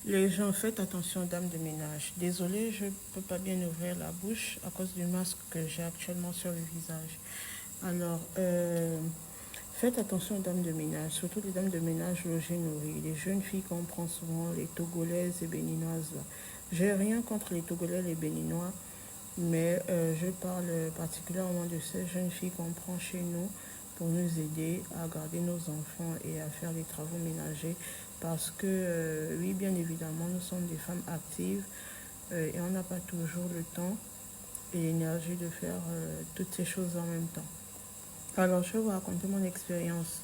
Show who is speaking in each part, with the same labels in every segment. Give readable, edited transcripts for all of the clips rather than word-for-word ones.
Speaker 1: Les gens, faites attention, dame de ménage. Désolée, je ne peux pas bien ouvrir la bouche à cause du masque que j'ai actuellement sur le visage. Alors, faites attention aux dames de ménage, surtout les dames de ménage logées nourries. Les jeunes filles qu'on prend souvent, les Togolaises et Béninoises. J'ai rien contre les Togolais et les Béninois, mais je parle particulièrement de ces jeunes filles qu'on prend chez nous pour nous aider à garder nos enfants et à faire les travaux ménagers. Parce que, oui, bien évidemment, nous sommes des femmes actives et on n'a pas toujours le temps et l'énergie de faire toutes ces choses en même temps. Alors, je vais vous raconter mon expérience.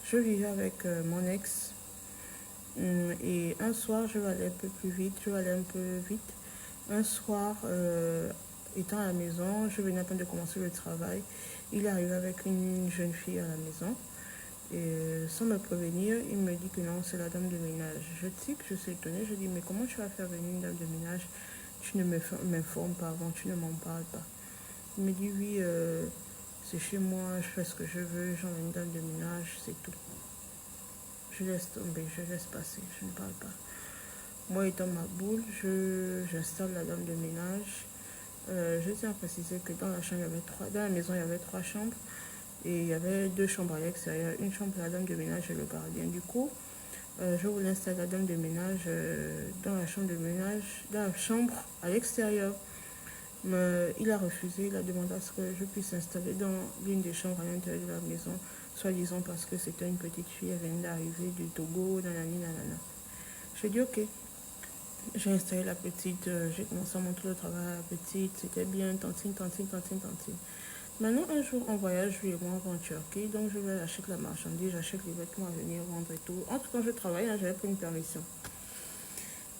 Speaker 1: Je vivais avec mon ex et un soir, je vais aller un peu plus vite, je vais aller un peu vite. Un soir, étant à la maison, je venais à peine de commencer le travail. Il est arrivé avec une jeune fille à la maison. Et sans me prévenir, il me dit que non, c'est la dame de ménage. Je tique, je suis étonnée. Je dis, mais comment tu vas faire venir une dame de ménage? Tu ne m'informes pas avant, tu ne m'en parles pas. Il me dit, oui, c'est chez moi, je fais ce que je veux, j'en ai une dame de ménage, c'est tout. Je laisse tomber, je laisse passer, je ne parle pas. Moi, étant ma boule, j'installe la dame de ménage. Je tiens à préciser que dans la chambre, dans la maison, il y avait 3 chambres. Et il y avait 2 chambres à l'extérieur, une chambre pour la dame de ménage et le gardien. Du coup, je voulais installer la dame de ménage dans la chambre de ménage, dans la chambre à l'extérieur. Mais il a refusé, il a demandé à ce que je puisse installer dans l'une des chambres à l'intérieur de la maison, soi-disant parce que c'était une petite fille, elle venait d'arriver du Togo, nanani, nanana. J'ai dit ok. J'ai installé la petite, j'ai commencé à montrer le travail à la petite, c'était bien, tantine, tantine, tantine, tantine. Maintenant, un jour, en voyage, lui et moi, on va en Turquie, donc je vais acheter la marchandise, j'achète les vêtements à venir vendre et tout. Entre quand je travaille, hein, j'avais pris une permission.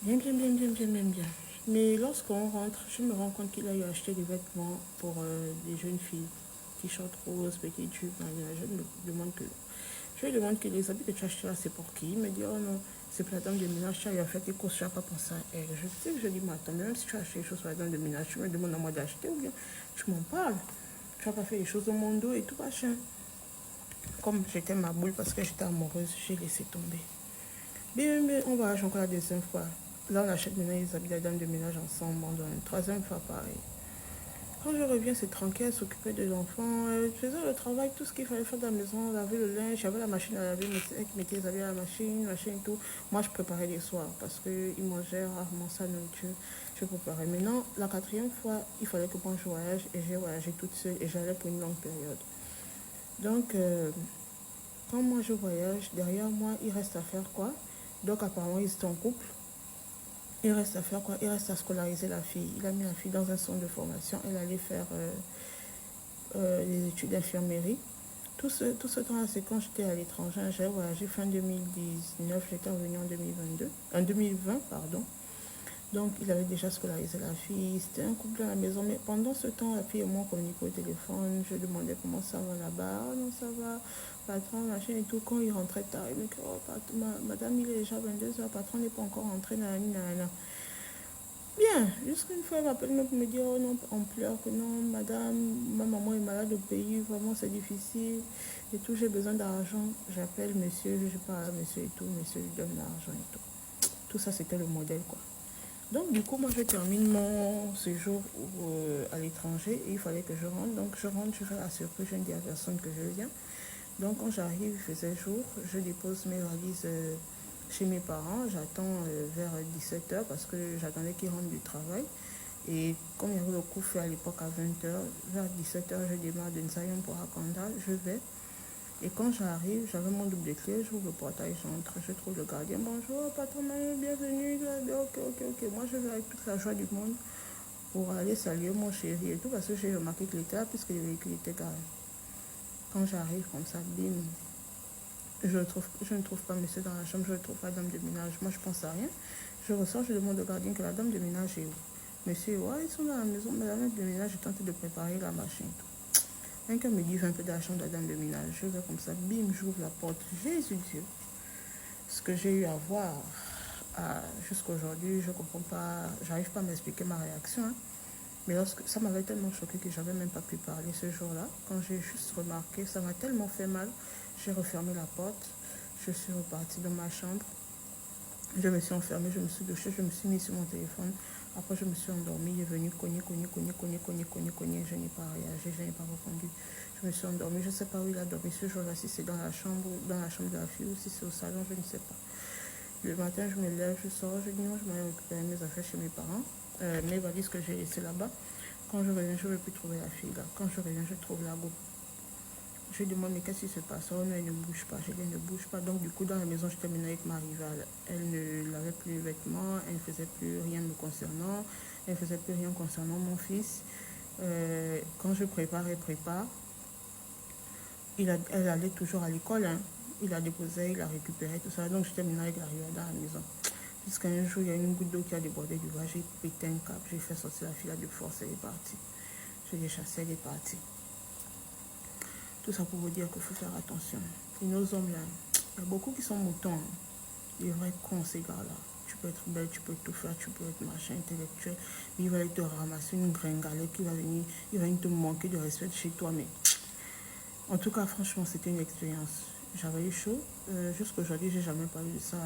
Speaker 1: Bien, bien, bien, bien, bien, bien, bien. Mais lorsqu'on rentre, je me rends compte qu'il a eu acheté des vêtements pour des jeunes filles. T-shirt rose, petite jupe, je me demande que... Je lui demande que les habits que tu as achetés là, c'est pour qui? Il me dit, oh non, c'est pour la dame de ménage, tu as fait tes courses, tu n'as pas pensé à elle. Je dis, mais attends, même si tu as acheté des choses pour la dame de ménage, tu me demandes à moi d'acheter ou bien tu m'en parles? Tu n'as pas fait les choses au mon dos et tout, machin. Comme j'étais ma boule parce que j'étais amoureuse, j'ai laissé tomber. Mais on va acheter encore la deuxième fois. Là, on achète maintenant les habits de la dame de ménage ensemble. On donne une troisième fois pareil. Quand je reviens, c'est tranquille, elle s'occupait des enfants. Elle faisait le travail, tout ce qu'il fallait faire dans la maison. Laver le linge, j'avais la machine à laver, elle mettait les habits à la machine, machin et tout. Moi, je préparais les soirs parce qu'il mangeait rarement sa nourriture. Je préparais. Maintenant, la quatrième fois, il fallait que moi je voyage et j'ai voyagé toute seule et j'allais pour une longue période. Donc, quand moi je voyage, derrière moi, il reste à faire quoi? Donc, apparemment, ils étaient en couple. Il reste à faire quoi? Il reste à scolariser la fille. Il a mis la fille dans un centre de formation. Elle allait faire les études d'infirmerie. Tout ce temps-là, c'est quand j'étais à l'étranger. J'ai voyagé fin 2019, j'étais revenue en 2022, en 2020, pardon. Donc, il avait déjà scolarisé la fille. C'était un couple à la maison. Mais pendant ce temps, la fille et moi, on communiquait au téléphone. Je demandais comment ça va là-bas. Oh non, ça va. Patron, machin et tout. Quand il rentrait tard, il me dit, oh, madame, il est déjà 22h. Patron n'est pas encore rentré. Nanani, nanana. Bien, jusqu'une fois, elle m'appelle pour me dire, oh non, on pleure, que non, madame, ma maman est malade au pays, vraiment c'est difficile et tout, j'ai besoin d'argent. J'appelle monsieur, je parle à monsieur et tout, monsieur lui donne l'argent et tout. Tout ça, c'était le modèle, quoi. Donc, du coup, moi, je termine mon séjour à l'étranger et il fallait que je rentre. Donc, je rentre, je fais la surprise, je ne dis à personne que je viens. Donc, quand j'arrive, il faisait jour, je dépose mes valises chez mes parents. J'attends vers 17h parce que j'attendais qu'ils rentrent du travail. Et comme il y avait le coup fait à l'époque à 20h, vers 17h, je démarre de Nsayon pour Akanda, je vais. Et quand j'arrive, j'avais mon double de clé, j'ouvre le portail, j'entre, je trouve le gardien. Bonjour, patron, bienvenue. Ok, ok, ok. Moi, je vais avec toute la joie du monde pour aller saluer mon chéri et tout parce que j'ai remarqué qu'il était là puisque le véhicule était garé. Quand j'arrive comme ça, bim, je ne trouve pas monsieur dans la chambre, je ne trouve pas dame de ménage. Moi, je pense à rien. Je ressors, je demande au gardien que la dame de ménage est où. Monsieur, ouais, ils sont dans la maison, mais la dame de ménage est en train de préparer la machine. Quelqu'un me dit, un peu de la chambre de la dame de ménage. Je vais comme ça, bim, j'ouvre la porte. Jésus Dieu. Ce que j'ai eu à voir jusqu'à aujourd'hui, je ne comprends pas, j'arrive pas à m'expliquer ma réaction. Hein. Mais lorsque, ça m'avait tellement choqué que j'avais même pas pu parler ce jour-là. Quand j'ai juste remarqué, ça m'a tellement fait mal. J'ai refermé la porte. Je suis repartie dans ma chambre. Je me suis enfermée, je me suis douchée, je me suis mise sur mon téléphone. Après, je me suis endormie. Il est venu cogner. Je n'ai pas réagi, je n'ai pas répondu. Je me suis endormie. Je ne sais pas où il a dormi ce jour-là, si c'est dans la chambre de la fille ou si c'est au salon, je ne sais pas. Le matin, je me lève, je sors, je dis non, je vais récupérer mes affaires chez mes parents. Mes valises que j'ai laissées là-bas. Quand je reviens, je ne vais plus trouver la fille là. Quand je reviens, je trouve la go. Je lui demande, mais qu'est-ce qui se passe? Oh non, elle ne bouge pas. Je dis, elle ne bouge pas. Donc, du coup, dans la maison, je terminais avec ma rivale. Elle ne lavait plus les vêtements, elle ne faisait plus rien me concernant, elle ne faisait plus rien concernant mon fils. Quand je prépare, elle prépare. Elle allait toujours à l'école. Hein. Il la déposait, il la récupérait, tout ça. Donc, je terminais avec la rivale dans la maison. Jusqu'à un jour, il y a une goutte d'eau qui a débordé du vase. J'ai pété un câble. J'ai fait sortir la fille là de force. Elle est partie. Je l'ai chassée, elle est partie. Tout ça pour vous dire qu'il faut faire attention. Et nos hommes là, il y a beaucoup qui sont moutons. Des vrais cons ces gars-là. Tu peux être belle, tu peux tout faire, tu peux être machin intellectuel. Mais il va te ramasser une gringalette qui va venir, il va te manquer de respect chez toi. Mais en tout cas, franchement, c'était une expérience. J'avais eu chaud. Jusqu'à aujourd'hui, j'ai jamais parlé de ça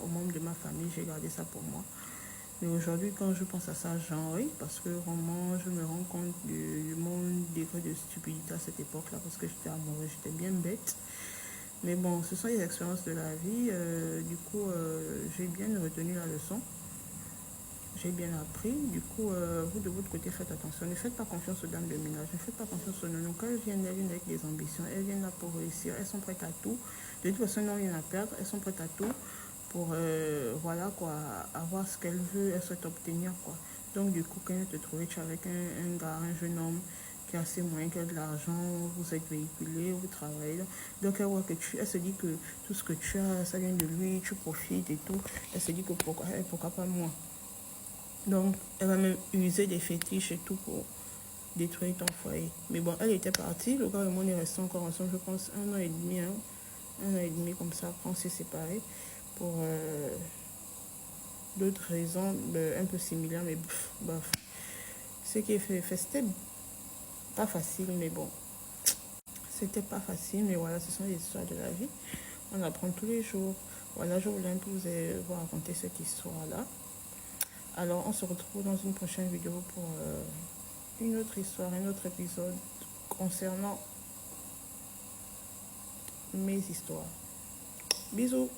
Speaker 1: aux membres de ma famille. J'ai gardé ça pour moi. Mais aujourd'hui, quand je pense à ça, j'en ris parce que vraiment, je me rends compte de mon degré de stupidité à cette époque-là parce que j'étais amoureuse, j'étais bien bête. Mais bon, ce sont les expériences de la vie. Du coup, j'ai bien retenu la leçon. J'ai bien appris. Du coup, vous de votre côté, faites attention. Ne faites pas confiance aux dames de ménage. Ne faites pas confiance aux nonos. Quand elles viennent avec des ambitions, elles viennent là pour réussir. Elles sont prêtes à tout. De toute façon, elles n'ont rien à perdre. Elles sont prêtes à tout pour voilà quoi, avoir ce qu'elle veut, elle souhaite obtenir quoi. Donc du coup, quand elle te trouve, tu es avec un gars, un jeune homme qui a assez moyen, qui a de l'argent, vous êtes véhiculé, vous travaillez. Donc elle voit que elle se dit que tout ce que tu as, ça vient de lui, tu profites et tout. Elle se dit que pourquoi pas moi. Donc elle va même user des fétiches et tout pour détruire ton foyer. Mais bon, elle était partie, le gars et moi on est restés encore ensemble, je pense, 1 an et demi, hein. 1 an et demi comme ça, après on s'est séparés pour d'autres raisons un peu similaires, mais bof. Ce qui est fait, c'était pas facile, mais bon, c'était pas facile, mais voilà, ce sont les histoires de la vie. On apprend tous les jours. Voilà, je voulais un peu vous raconter cette histoire-là. Alors, on se retrouve dans une prochaine vidéo pour une autre histoire, un autre épisode concernant mes histoires. Bisous!